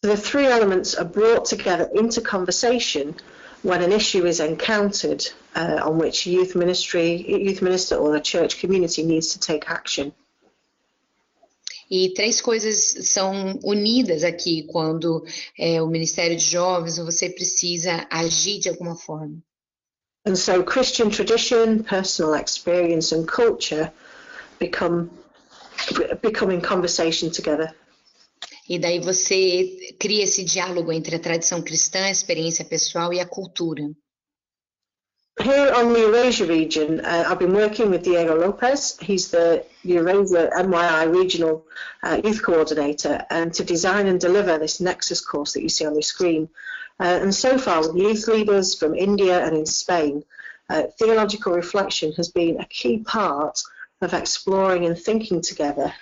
The three elements are brought together into conversation when an issue is encountered on which youth minister or the church community needs to take action. E três coisas são unidas aqui quando o Ministério de Jovens ou você precisa agir de alguma forma. And so Christian tradition, personal experience and culture become in conversation together. E daí você cria esse diálogo entre a tradição cristã, a experiência pessoal e a cultura. Here on the Eurasia region, I've been working with Diego Lopez. He's the Eurasia MYI Regional Youth Coordinator, and to design and deliver this Nexus course that you see on the screen. And so far, with youth leaders from India and in Spain, theological reflection has been a key part of exploring and thinking together.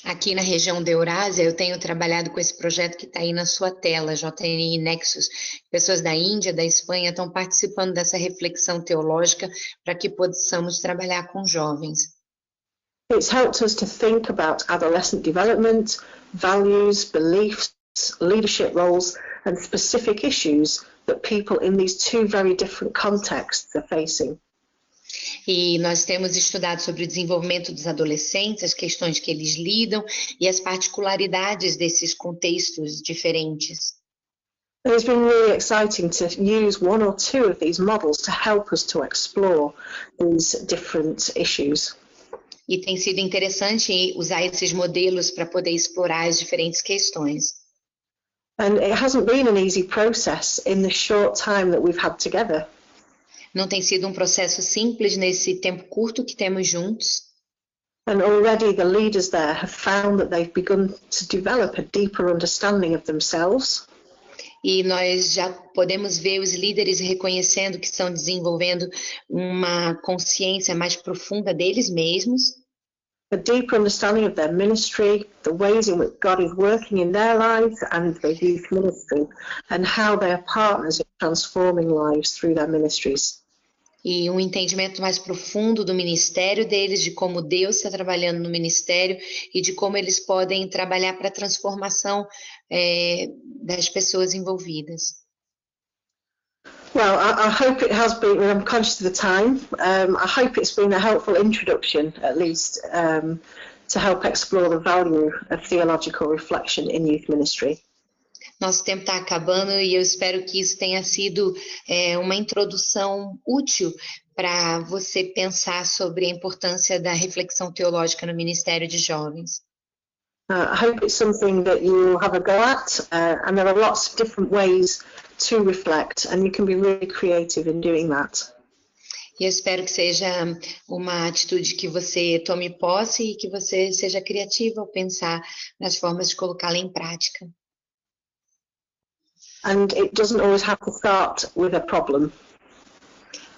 Aqui na região da Eurásia, eu tenho trabalhado com esse projeto que está aí na sua tela, JNI Nexus. Pessoas da Índia, da Espanha estão participando dessa reflexão teológica para que possamos trabalhar com jovens. It's helped us to think about adolescent development, values, beliefs, leadership roles, and specific issues that people in these two very different contexts are facing. E nós temos estudado sobre o desenvolvimento dos adolescentes, as questões que eles lidam e as particularidades desses contextos diferentes. And it's been really exciting to use one or two of these models to help us to explore these different issues. E tem sido interessante usar esses modelos para poder explorar as diferentes questões. And it hasn't been an easy process in the short time that we've had together. Não tem sido um processo simples nesse tempo curto que temos juntos. And already the leaders there have found that they've begun to develop a deeper understanding of themselves. E nós já podemos ver os líderes reconhecendo que estão desenvolvendo uma consciência mais profunda deles mesmos. A deeper understanding of their ministry, the ways in which God is working in their lives and their youth ministry, and how they are partners in transforming lives through their ministries. E um entendimento mais profundo do ministério deles, de como Deus está trabalhando no ministério e de como eles podem trabalhar para a transformação das pessoas envolvidas. Well, I hope it has been, I'm conscious of the time, I hope it's been a helpful introduction, at least, to help explore the value of theological reflection in youth ministry. Nosso tempo está acabando e eu espero que isso tenha sido uma introdução útil para você pensar sobre a importância da reflexão teológica no Ministério de Jovens. I hope it's something that you'll have a go at, and there are lots of different ways to reflect, and you can be really creative in doing that. E eu espero que seja uma atitude que você tome posse e que você seja criativo ao pensar nas formas de colocá-la em prática. And it doesn't always have to start with a problem.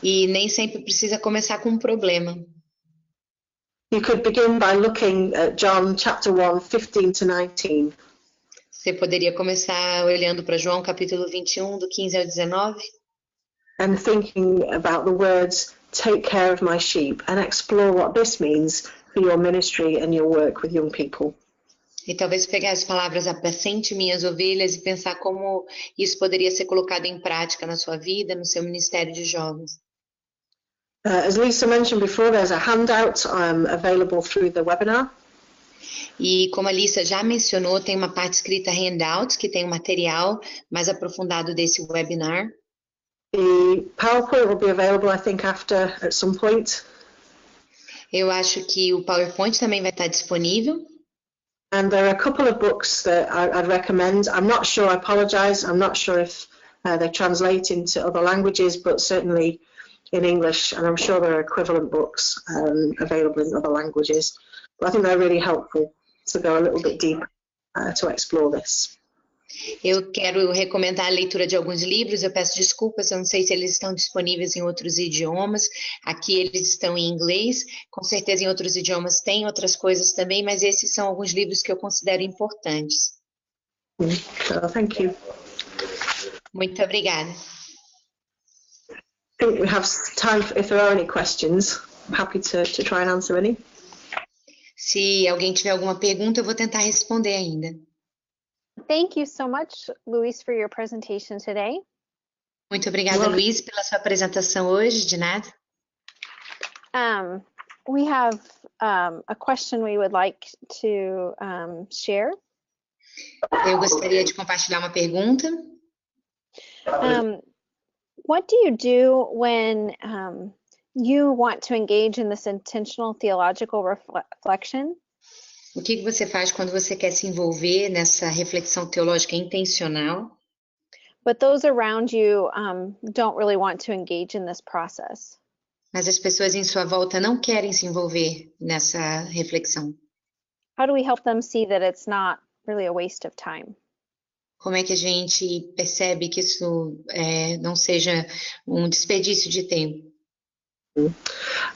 E nem sempre precisa começar com um problema. You could begin by looking at John chapter 1, 15 to 19. Você poderia começar olhando para João capítulo 21, do 15 ao 19. And thinking about the words, take care of my sheep, and explore what this means for your ministry and your work with young people. E talvez pegar as palavras apacente minhas ovelhas e pensar como isso poderia ser colocado em prática na sua vida, no seu ministério de jovens. As Lisa mentioned before, there's a handout available through the webinar. E como a Lisa já mencionou, tem uma parte escrita handouts, que tem um material mais aprofundado desse webinar. The PowerPoint will be available, I think, after at some point. Eu acho que o PowerPoint também vai estar disponível. And there are a couple of books that I'd recommend. I'm not sure, I apologize, I'm not sure if they translate into other languages, but certainly in English, and I'm sure there are equivalent books available in other languages. But I think they're really helpful to go a little bit deeper to explore this. Eu quero recomendar a leitura de alguns livros, eu peço desculpas, eu não sei se eles estão disponíveis em outros idiomas, aqui eles estão em inglês, com certeza em outros idiomas tem outras coisas também, mas esses são alguns livros que eu considero importantes. So, thank you. Muito obrigada. I think we have time if there are any questions. I'm happy to try and answer any. Se alguém tiver alguma pergunta, eu vou tentar responder ainda. Thank you so much, Luis, for your presentation today. Muito obrigada, Luiz, pela sua apresentação hoje, de nada. We have a question we would like to share. Eu gostaria de compartilhar uma pergunta. What do you do when you want to engage in this intentional theological reflection? O que você faz quando você quer se envolver nessa reflexão teológica intencional? But those around you don't really want to engage in this process. Mas as pessoas em sua volta não querem se envolver nessa reflexão. How do we help them see that it's not really a waste of time? Como é que a gente percebe que isso não seja um desperdício de tempo?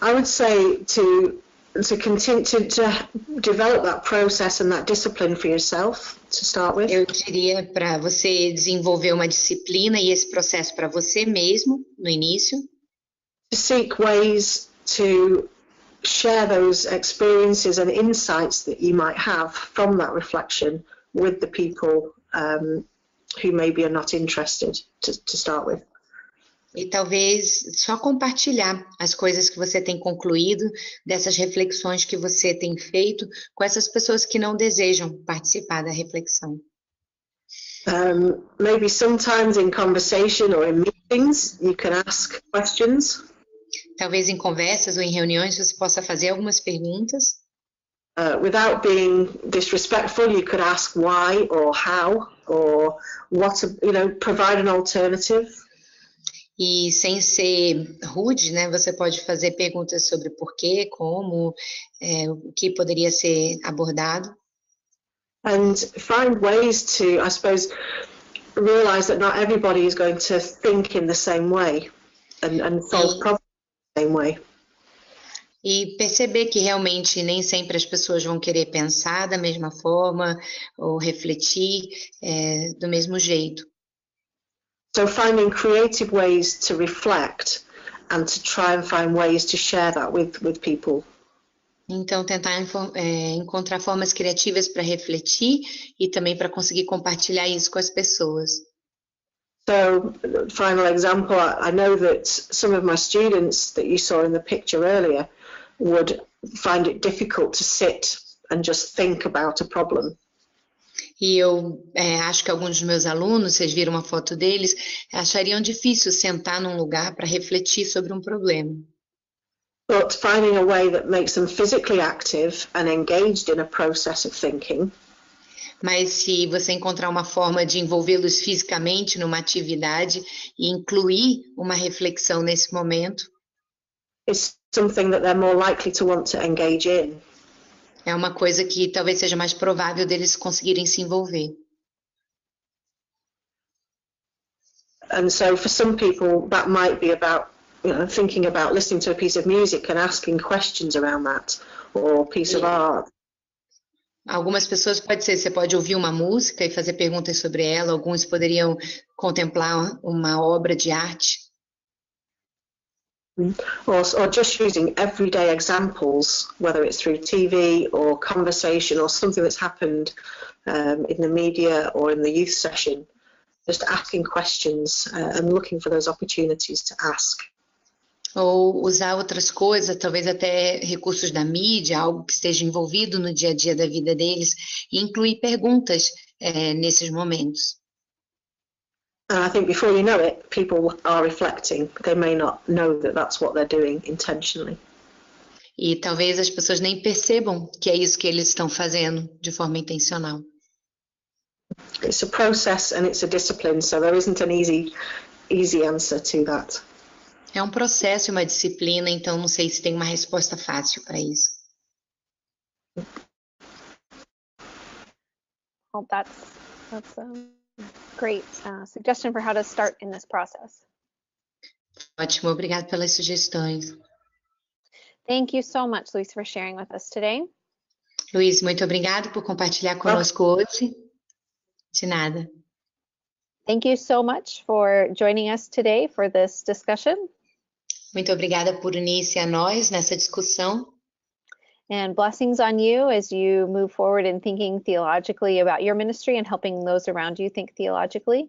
I would say to to continue to develop that process and that discipline for yourself to start with. Eu diria para você desenvolver uma disciplina e esse processo para você mesmo no início. To seek ways to share those experiences and insights that you might have from that reflection with the people who maybe are not interested to start with. E talvez só compartilhar as coisas que você tem concluído, dessas reflexões que você tem feito com essas pessoas que não desejam participar da reflexão. Maybe sometimes in conversation or in meetings you can ask questions. Talvez em conversas ou em reuniões você possa fazer algumas perguntas. Without being disrespectful, you could ask why or how or what, provide an alternative. E sem ser rude, né, você pode fazer perguntas sobre porquê, como, o que poderia ser abordado. And find ways to, I suppose, realize that not everybody is going to think in the same way and solve problems the same way. E perceber que realmente nem sempre as pessoas vão querer pensar da mesma forma ou refletir do mesmo jeito. So finding creative ways to reflect and to try and find ways to share that with people. Então, tentar encontrar formas criativas para refletir e também para conseguir compartilhar isso com as pessoas. So, final example, I know that some of my students that you saw in the picture earlier would find it difficult to sit and just think about a problem. E eu acho que alguns dos meus alunos, vocês viram uma foto deles, achariam difícil sentar num lugar para refletir sobre um problema. But finding a way that makes them physically active and engaged in a process of thinking. Mas se você encontrar uma forma de envolvê-los fisicamente numa atividade e incluir uma reflexão nesse momento, it's something that they're more likely to want to engage in. É uma coisa que talvez seja mais provável deles conseguirem se envolver. And so for some people that might be about thinking about listening to a piece of music and asking questions around that, or a piece of art. Algumas pessoas você pode ouvir uma música e fazer perguntas sobre ela, alguns poderiam contemplar uma obra de arte. Or just using everyday examples, whether it's through TV or conversation or something that's happened in the media or in the youth session, just asking questions and looking for those opportunities to ask. Ou usar outras coisas, talvez até recursos da mídia, algo que esteja envolvido no dia a dia da vida deles, e incluir perguntas nesses momentos. And I think before you know it, people are reflecting. They may not know that that's what they're doing intentionally. E talvez as pessoas nem percebam que é isso que eles estão fazendo de forma intencional. It's a process and it's a discipline, so there isn't an easy answer to that. É um processo e uma disciplina, então não sei se tem uma resposta fácil para isso. Well, that's a great suggestion for how to start in this process. Ótimo, obrigado pelas sugestões. Thank you so much, Luis, for sharing with us today. Luiz, muito obrigado por compartilhar conosco hoje. De nada. Thank you so much for joining us today for this discussion. Muito obrigada por unir-se a nós nessa discussão. And blessings on you as you move forward in thinking theologically about your ministry and helping those around you think theologically.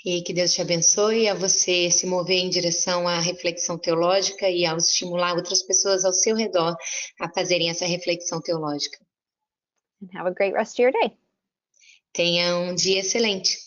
E que Deus te abençoe a você se mover em direção à reflexão teológica e ao estimular outras pessoas ao seu redor a fazerem essa reflexão teológica. And have a great rest of your day. Tenha um dia excelente.